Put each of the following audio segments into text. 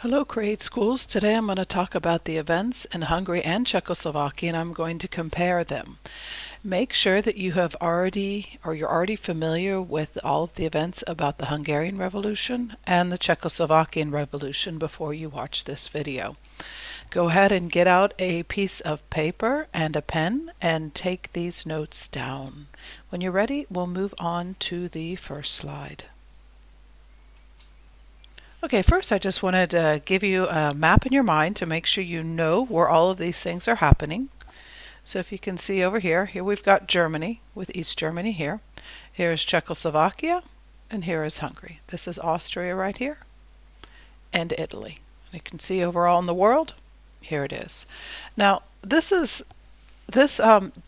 Hello, Create Schools. Today I'm going to talk about the events in Hungary and Czechoslovakia, and I'm going to compare them. Make sure that you have already, or you're already familiar with all of the events about the Hungarian Revolution and the Czechoslovakian Revolution before you watch this video. Go ahead and get out a piece of paper and a pen and take these notes down. When you're ready, we'll move on to the first slide. Okay, first I just wanted to give you a map in your mind to make sure you know where all of these things are happening. So if you can see over here we've got Germany with East Germany here. Here's Czechoslovakia, and here is Hungary. This is Austria right here, and Italy. You can see overall in the world, here it is. Now this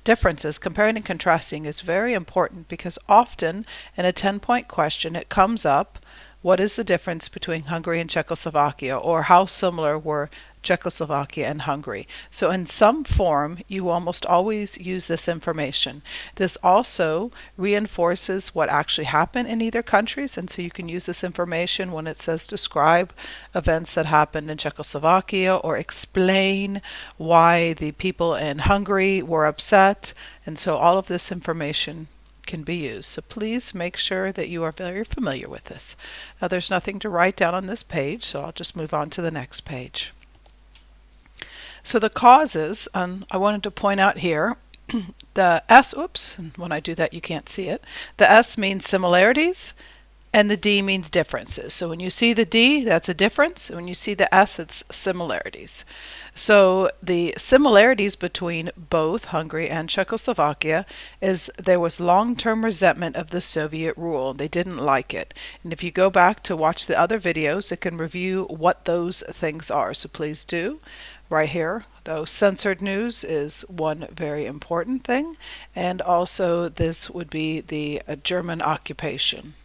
differences, comparing and contrasting, is very important because often in a 10-point question it comes up, what is the difference between Hungary and Czechoslovakia, or how similar were Czechoslovakia and Hungary? So in some form, you almost always use this information. This also reinforces what actually happened in either countries, and so you can use this information when it says describe events that happened in Czechoslovakia or explain why the people in Hungary were upset, and so all of this information can be used. So please make sure that you are very familiar with this. Now there's nothing to write down on this page, so I'll just move on to the next page. So the causes, I wanted to point out here, the S, and when I do that you can't see it, the S means similarities, and the D means differences. So when you see the D, that's a difference. When you see the S, it's similarities. So the similarities between both Hungary and Czechoslovakia is there was long-term resentment of the Soviet rule. They didn't like it. And if you go back to watch the other videos, it can review what those things are. So please do. Right here, though, censored news is one very important thing. And also this would be the German occupation.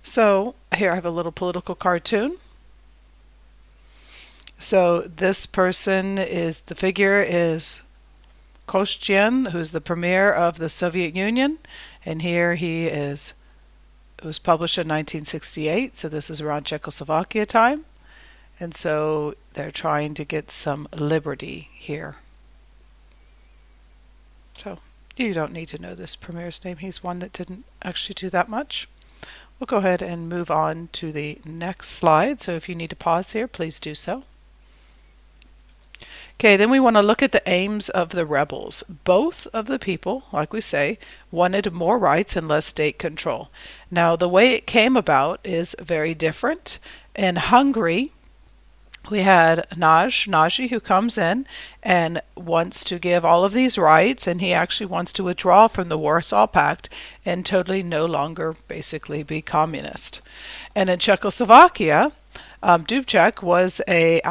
So here I have a little political cartoon. So this person is, the figure is Kościan, who's the premier of the Soviet Union, and here he is, it was published in 1968, so this is around Czechoslovakia time, and so they're trying to get some liberty here. So you don't need to know this premier's name, he's one that didn't actually do that much. We'll go ahead and move on to the next slide, so if you need to pause here, please do so. Okay, then we want to look at the aims of the rebels. Both of the people, like we say, wanted more rights and less state control. Now, the way it came about is very different. In Hungary, we had Nagy, who comes in and wants to give all of these rights, and he actually wants to withdraw from the Warsaw Pact and totally no longer basically be communist. And in Czechoslovakia, Dubček was a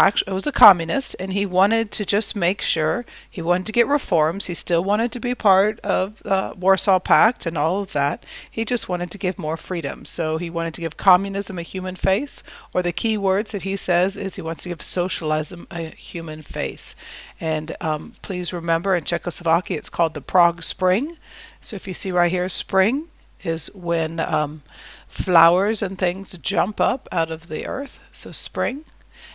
communist, and he wanted to just make sure, he wanted to get reforms. He still wanted to be part of the Warsaw Pact and all of that. He just wanted to give more freedom. So he wanted to give communism a human face, or the key words that he says is he wants to give socialism a human face. And please remember, in Czechoslovakia it's called the Prague Spring. So if you see right here, spring is when flowers and things jump up out of the earth, so spring.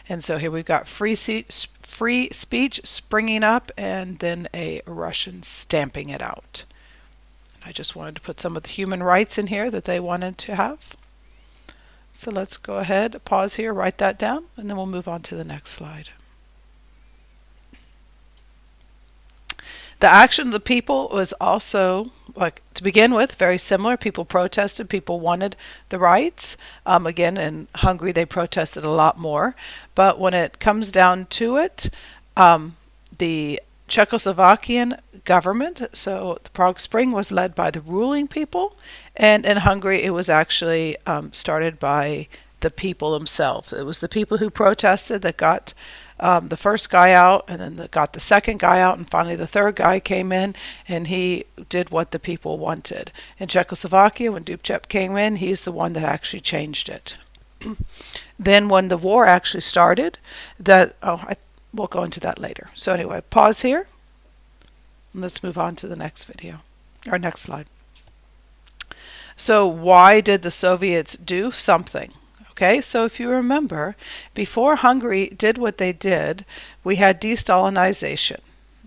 And so here we've got free speech springing up, and then a Russian stamping it out. And I just wanted to put some of the human rights in here that they wanted to have. So let's go ahead, pause here, write that down, and then we'll move on to the next slide. The action of the people was also, like to begin with, very similar. People protested, people wanted the rights. Again, in Hungary they protested a lot more. But when it comes down to it, the Czechoslovakian government, so the Prague Spring, was led by the ruling people, and in Hungary it was actually started by the people themselves. It was the people who protested that got the first guy out, and then got the second guy out, and finally the third guy came in, and he did what the people wanted. In Czechoslovakia, when Dubček came in, he's the one that actually changed it. Then when the war actually started, we'll go into that later. So anyway, pause here, and let's move on to the next video, or next slide. So why did the Soviets do something? Okay, so if you remember, before Hungary did what they did, we had de-Stalinization.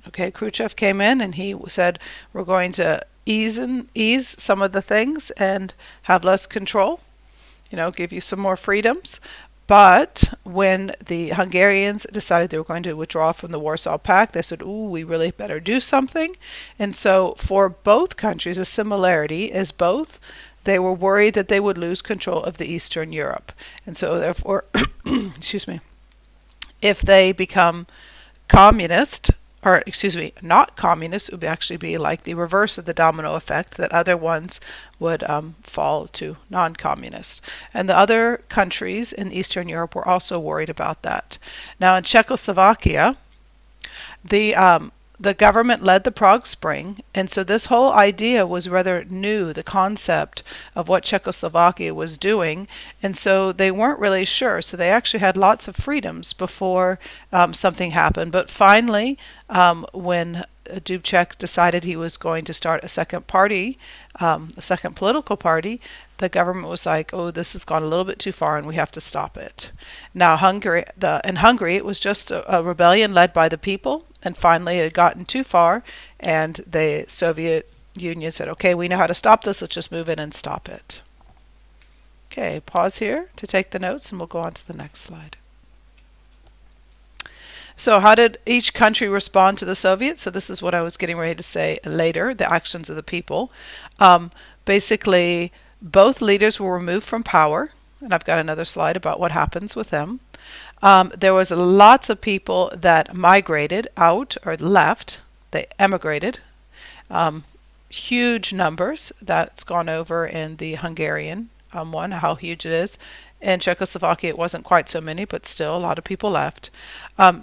Okay, Khrushchev came in and he said, we're going to ease some of the things and have less control, give you some more freedoms. But when the Hungarians decided they were going to withdraw from the Warsaw Pact, they said, ooh, we really better do something. And so for both countries, a similarity is both they were worried that they would lose control of the Eastern Europe. And so therefore, excuse me, if they become communist, or excuse me, not communist, it would actually be like the reverse of the domino effect, that other ones would fall to non-communist. And the other countries in Eastern Europe were also worried about that. Now in Czechoslovakia, the government led the Prague Spring, and so this whole idea was rather new, the concept of what Czechoslovakia was doing, and so they weren't really sure. So they actually had lots of freedoms before something happened. But finally, when Dubček decided he was going to start a second party, a second political party, the government was like, oh, this has gone a little bit too far and we have to stop it. Now in Hungary, it was just a rebellion led by the people, and finally it had gotten too far and the Soviet Union said, okay, we know how to stop this, let's just move in and stop it. Okay, pause here to take the notes and we'll go on to the next slide. So how did each country respond to the Soviets? So this is what I was getting ready to say later, the actions of the people. Basically, both leaders were removed from power, and I've got another slide about what happens with them. There was lots of people that migrated out or left. They emigrated. Huge numbers. That's gone over in the Hungarian one, how huge it is. In Czechoslovakia, it wasn't quite so many, but still a lot of people left.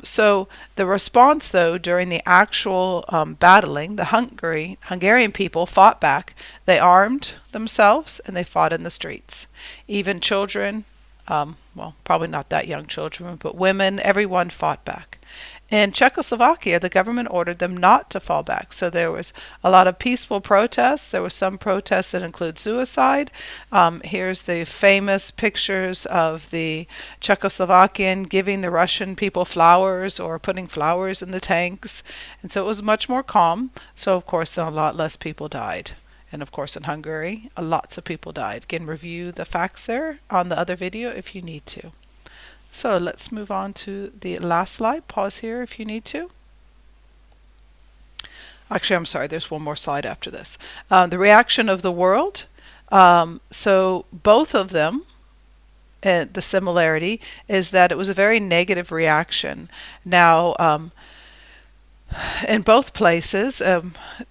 So the response, though, during the actual battling, the Hungarian people fought back. They armed themselves and they fought in the streets. Even children, well, probably not that young children, but women, everyone fought back. In Czechoslovakia, the government ordered them not to fall back. So there was a lot of peaceful protests. There were some protests that include suicide. Here's the famous pictures of the Czechoslovakian giving the Russian people flowers or putting flowers in the tanks. And so it was much more calm. So, of course, a lot less people died. And, of course, in Hungary, lots of people died. Again, review the facts there on the other video if you need to. So let's move on to the last slide. Pause here if you need to. Actually, I'm sorry, there's one more slide after this. The reaction of the world. So both of them, the similarity is that it was a very negative reaction. Now, in both places,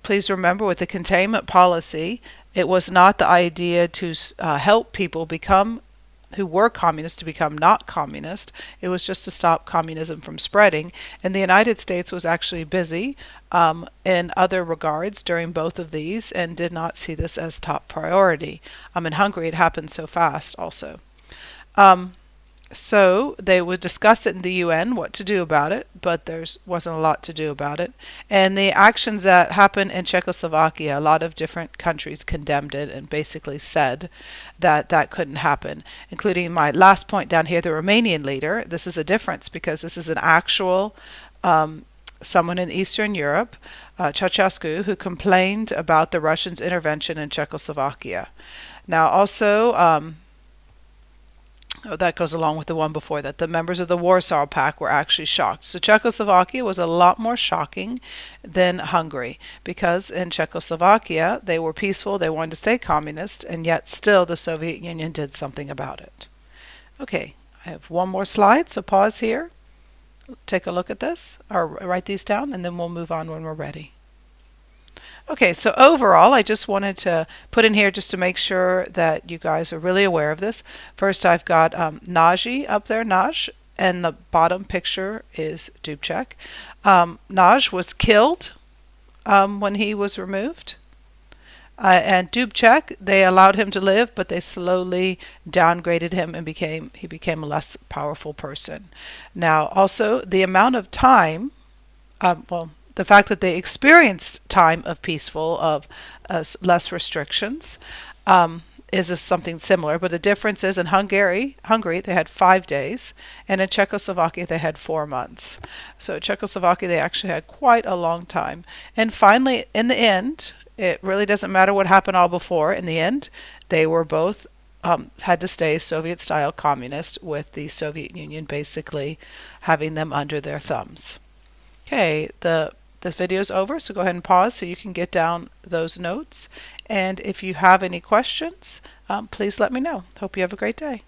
please remember with the containment policy, it was not the idea to help people who were communist to become not communist. It was just to stop communism from spreading. And the United States was actually busy in other regards during both of these and did not see this as top priority. In Hungary, it happened so fast also. So they would discuss it in the UN, what to do about it, but there wasn't a lot to do about it. And the actions that happened in Czechoslovakia, a lot of different countries condemned it and basically said that that couldn't happen, including my last point down here, the Romanian leader. This is a difference because this is an actual someone in Eastern Europe, Ceausescu, who complained about the Russians' intervention in Czechoslovakia. Now also, that goes along with the one before that. The members of the Warsaw Pact were actually shocked. So Czechoslovakia was a lot more shocking than Hungary because in Czechoslovakia they were peaceful, they wanted to stay communist, and yet still the Soviet Union did something about it. Okay, I have one more slide, so pause here. Take a look at this, or write these down, and then we'll move on when we're ready. Okay, so overall, I just wanted to put in here just to make sure that you guys are really aware of this. First, I've got Nagy up there, Nagy, and the bottom picture is Dubček. Nagy was killed when he was removed. And Dubček, they allowed him to live, but they slowly downgraded him and he became a less powerful person. Now, also, the amount of time, the fact that they experienced time of peaceful, of less restrictions, is something similar, but the difference is in Hungary they had 5 days, and in Czechoslovakia they had 4 months. So Czechoslovakia, they actually had quite a long time. And finally, in the end, it really doesn't matter what happened all before. In the end, they were both had to stay Soviet-style communist, with the Soviet Union basically having them under their thumbs. Okay, the video's over, so go ahead and pause so you can get down those notes. And if you have any questions, please let me know. Hope you have a great day.